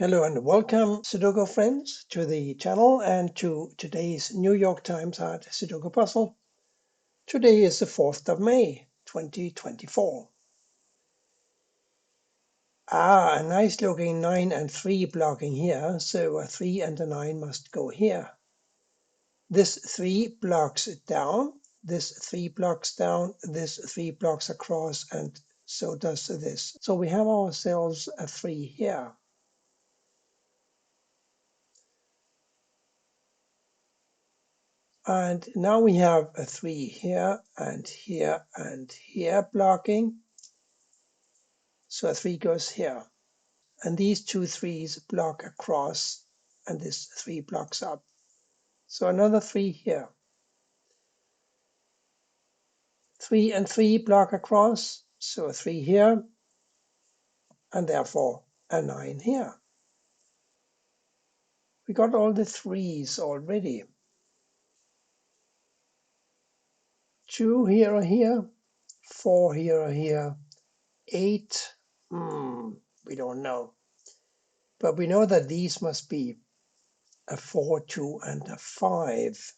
Hello and welcome, Sudoku friends, to the channel and to today's New York Times Art Sudoku puzzle. Today is the 4th of May, 2024. A nice looking 9 and 3 blocking here, so a 3 and a 9 must go here. This 3 blocks it down, this 3 blocks down, this 3 blocks across, and so does this. So we have ourselves a 3 here. And now we have a 3 here and here and here blocking. So a 3 goes here. And these two 3s block across, and this 3 blocks up. So another 3 here. 3 and 3 block across, so a 3 here, and therefore a 9 here. We got all the 3s already. 2 here or here, 4 here or here, 8, we don't know. But we know that these must be a 4, 2, and a 5.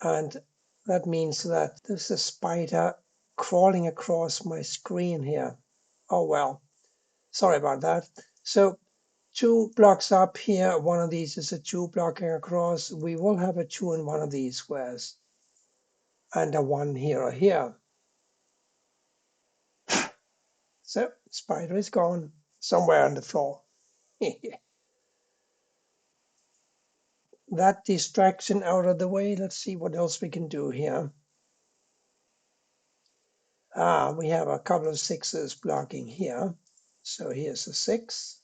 And that means that there's a spider crawling across my screen here. Oh well, sorry about that. So 2 blocks up here, one of these is a 2 blocking across. We will have a 2 in one of these squares and a 1 here or here. So spider is gone somewhere on the floor. That distraction out of the way. Let's see what else we can do here. We have a couple of 6s blocking here. So here's a 6.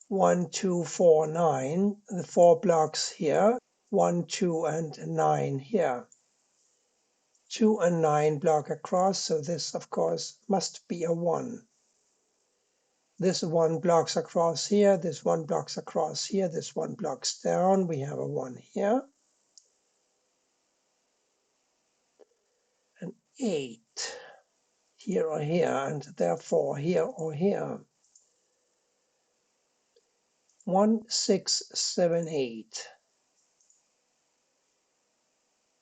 1, 2, 4, 9. The 4 blocks here. 1, 2, and 9 here. 2 and 9 block across, so this, of course, must be a 1. This 1 blocks across here. This 1 blocks across here. This 1 blocks down. We have a 1 here. An 8 here or here, and therefore here or here. 1, 6, 7, 8.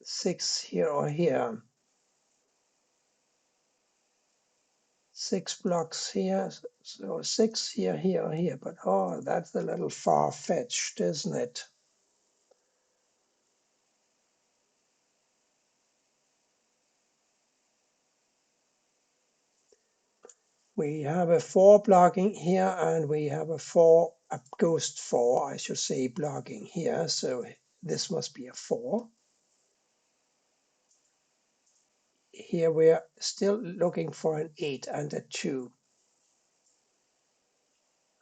6 here or here. 6 blocks here, so 6 here, here, or here. But oh, that's a little far-fetched, isn't it? We have a 4 blocking here, and we have a ghost 4, I should say, blocking here. So this must be a 4. Here we're still looking for an 8 and a 2.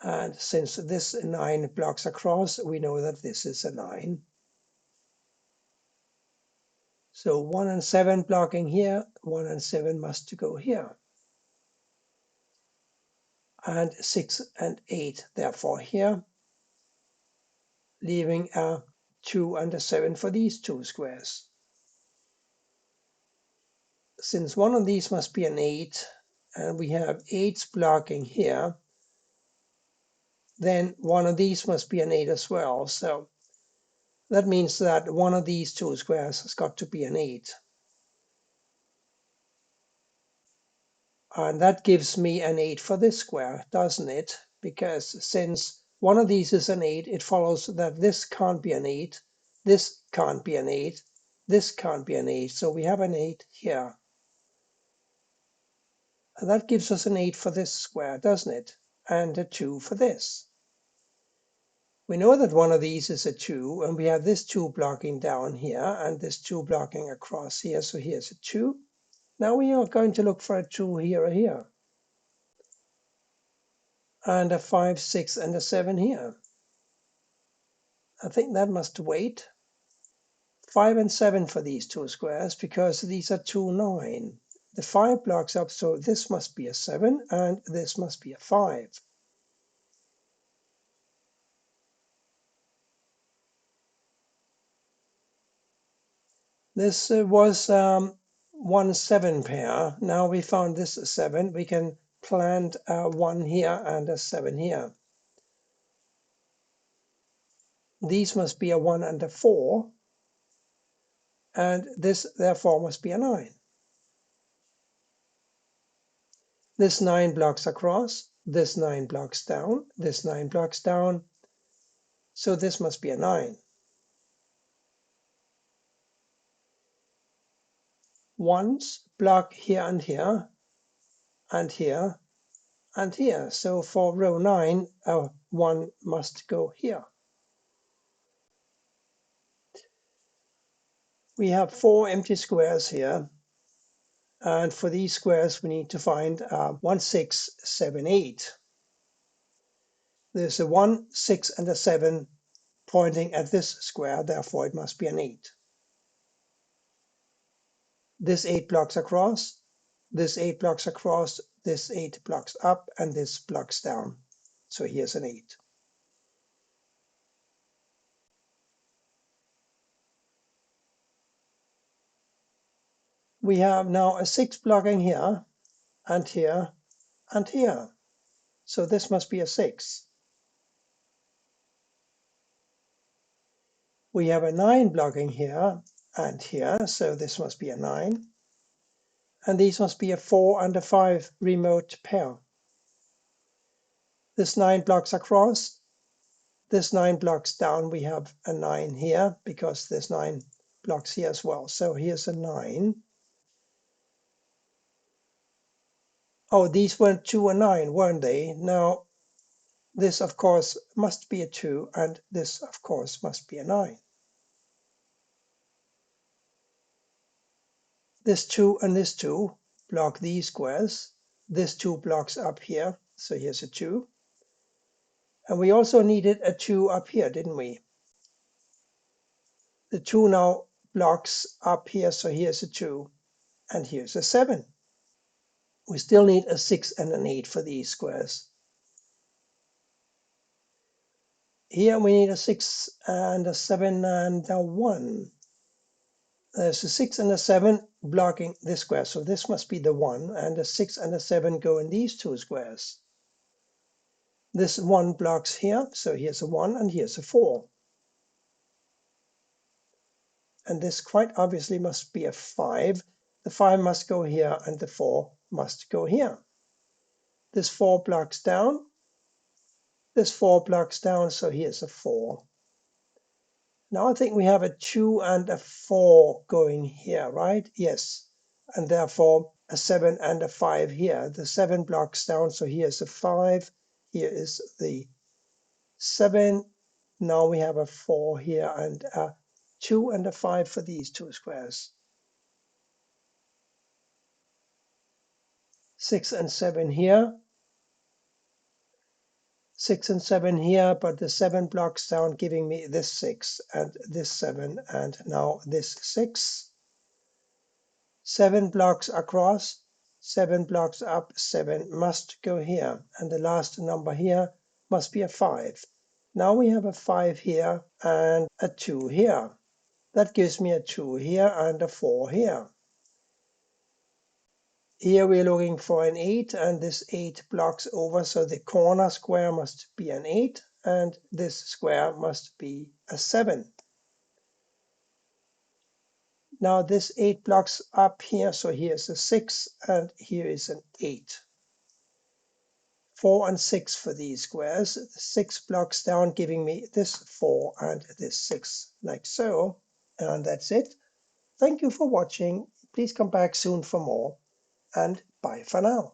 And since this 9 blocks across, we know that this is a 9. So 1 and 7 blocking here, 1 and 7 must go here. And 6 and 8 therefore here, leaving a 2 and a 7 for these 2 squares. Since one of these must be an 8, and we have 8s blocking here, then one of these must be an 8 as well. So that means that one of these 2 squares has got to be an 8. And that gives me an 8 for this square, doesn't it? Because since one of these is an 8, it follows that this can't be an 8, this can't be an 8, this can't be an 8. So we have an 8 here. And that gives us an 8 for this square, doesn't it? And a 2 for this. We know that one of these is a 2, and we have this 2 blocking down here, and this 2 blocking across here. So here's a 2. Now we are going to look for a 2 here or here. And a 5, 6, and a 7 here. I think that must wait. 5 and 7 for these 2 squares, because these are 2, 9. The 5 blocks up, so this must be a 7, and this must be a 5. This was 1, 7 pair. Now we found this 7. We can plant a 1 here and a 7 here. These must be a 1 and a 4, and this therefore must be a 9. This 9 blocks across, this 9 blocks down, this 9 blocks down, so this must be a 9. Ones block here and here, and here, and here. So for row 9, a 1 must go here. We have 4 empty squares here, and for these squares we need to find 1, 6, 7, 8. There's a 1, 6, and a 7 pointing at this square, therefore it must be an 8. This 8 blocks across, this 8 blocks across, this 8 blocks up, and this blocks down. So here's an 8. We have now a 6 blocking here, and here, and here. So this must be a 6. We have a 9 blocking here and here, so this must be a 9. And these must be a 4 and a 5 remote pair. This 9 blocks across, this 9 blocks down. We have a 9 here because this 9 blocks here as well. So here's a 9. Oh, these weren't 2 and 9, weren't they? Now, this, of course, must be a 2, and this, of course, must be a 9. This 2 and this 2 block these squares. This 2 blocks up here, so here's a 2. And we also needed a 2 up here, didn't we? The 2 now blocks up here, so here's a 2, and here's a 7. We still need a 6 and an 8 for these squares. Here we need a 6 and a 7 and a 1. There's a 6 and a 7 blocking this square, so this must be the 1, and a 6 and a 7 go in these two squares. This 1 blocks here, so here's a 1 and here's a 4. And this quite obviously must be a 5. The 5 must go here and the 4 must go here. This 4 blocks down, this 4 blocks down, so here's a 4. Now I think we have a 2 and a 4 going here, right? Yes. And therefore a 7 and a 5 here. The 7 blocks down, so here's a 5. Here is the 7. Now we have a 4 here and a 2 and a 5 for these two squares. 6 and 7 here. 6 and 7 here, but the 7 blocks down, giving me this 6 and this 7 and now this 6. 7 blocks across, 7 blocks up, 7 must go here, and the last number here must be a 5. Now we have a 5 here and a 2 here. That gives me a 2 here and a 4 here. Here we're looking for an 8, and this 8 blocks over, so the corner square must be an 8, and this square must be a 7. Now this 8 blocks up here, so here's a 6, and here is an 8. 4 and 6 for these squares. 6 blocks down, giving me this 4 and this 6, like so. And that's it. Thank you for watching. Please come back soon for more, and bye for now.